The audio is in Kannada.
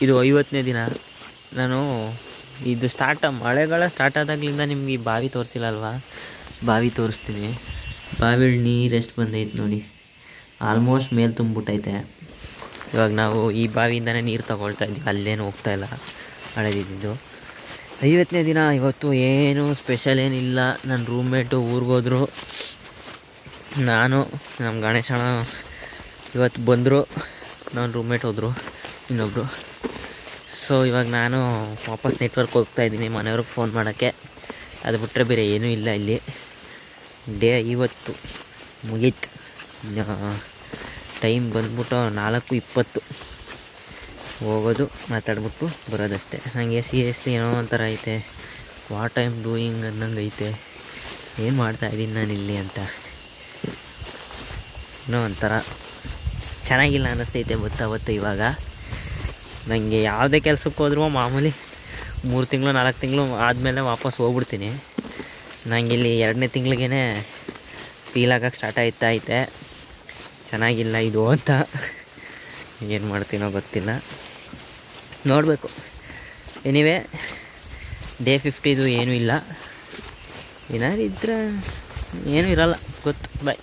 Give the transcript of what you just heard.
ಇದು 50ನೇ ದಿನ. ನಾನು ಇದು ಮಳೆಗಾಲ ಸ್ಟಾರ್ಟ್ ಆದಾಗಲಿಂದ ನಿಮ್ಗೆ ಈ ಬಾವಿ ತೋರಿಸಿಲ್ಲ ಅಲ್ವಾ, ಬಾವಿ ತೋರಿಸ್ತೀನಿ. ಬಾವಿಲಿ ನೀರು ಎಷ್ಟು ಬಂದೈತೆ ನೋಡಿ, ಆಲ್ಮೋಸ್ಟ್ ಮೇಲೆ ತುಂಬಿಬಿಟ್ಟೈತೆ. ಇವಾಗ ನಾವು ಈ ಬಾವಿಯಿಂದನೇ ನೀರು ತಗೊಳ್ತಾ ಇದ್ದೀವಿ, ಅಲ್ಲೇನು ಹೋಗ್ತಾಯಿಲ್ಲ ಹಳೆದಿದ್ದು. 50ನೇ ದಿನ ಇವತ್ತು ಏನು ಸ್ಪೆಷಲ್ ಏನಿಲ್ಲ. ನನ್ನ ರೂಮ್ಮೇಟು ಊರಿಗೋದ್ರು, ನಾನು ನಮ್ಮ ಗಣೇಶಣ್ಣ ಇವತ್ತು ಬಂದರು, ನನ್ನ ರೂಮ್ಮೇಟ್ ಹೋದರು ಇನ್ನೊಬ್ಬರು. ಸೊ ಇವಾಗ ನಾನು ವಾಪಸ್ ನೆಟ್ವರ್ಕ್ ಹೋಗ್ತಾಯಿದ್ದೀನಿ ಮನೆಯವ್ರಿಗೆ ಫೋನ್ ಮಾಡೋಕ್ಕೆ. ಅದು ಬಿಟ್ಟರೆ ಬೇರೆ ಏನೂ ಇಲ್ಲ ಇಲ್ಲಿ. ಡೇ ಇವತ್ತು ಮುಗೀತು. ಟೈಮ್ ಬಂದ್ಬಿಟ್ಟು 4:20 ಹೋಗೋದು, ಮಾತಾಡ್ಬಿಟ್ಟು ಬರೋದಷ್ಟೇ. ನನಗೆ ಸೀರಿಯಸ್ಲಿ ಏನೋ ಒಂಥರ ಐತೆ, ವಾಟ್ ಐ ಆಮ್ ಡೂಯಿಂಗ್ ಅನ್ನಂಗೆ ಐತೆ, ಏನು ಮಾಡ್ತಾಯಿದ್ದೀನಿ ನಾನು ಇಲ್ಲಿ ಅಂತ. ಏನೋ ಒಂಥರ ಚೆನ್ನಾಗಿಲ್ಲ ಅನ್ನಿಸ್ತೈತೆ ಗೊತ್ತಾಗುತ್ತೆ. ಇವಾಗ ನನಗೆ ಯಾವುದೇ ಕೆಲಸಕ್ಕೆ ಹೋದ್ರೂ ಮಾಮೂಲಿ 3 ತಿಂಗಳು 4 ತಿಂಗಳು ಆದಮೇಲೆ ವಾಪಸ್ ಹೋಗ್ಬಿಡ್ತೀನಿ. ನನಗೆ ಇಲ್ಲಿ 2ನೇ ತಿಂಗಳಿಗೇ ಫೀಲ್ ಆಗೋಕ್ಕೆ ಸ್ಟಾರ್ಟ್ ಐತೆ ಚೆನ್ನಾಗಿಲ್ಲ ಇದು ಅಂತ. ಏನು ಮಾಡ್ತೀನೋ ಗೊತ್ತಿಲ್ಲ, ನೋಡಬೇಕು. ಎನಿವೇ ಡೇ 50 ಏನೂ ಇಲ್ಲ, ಏನಾದ್ರು ಇದ್ರೆ ಏನೂ ಇರೋಲ್ಲ ಗೊತ್ತು. ಬಾಯ್.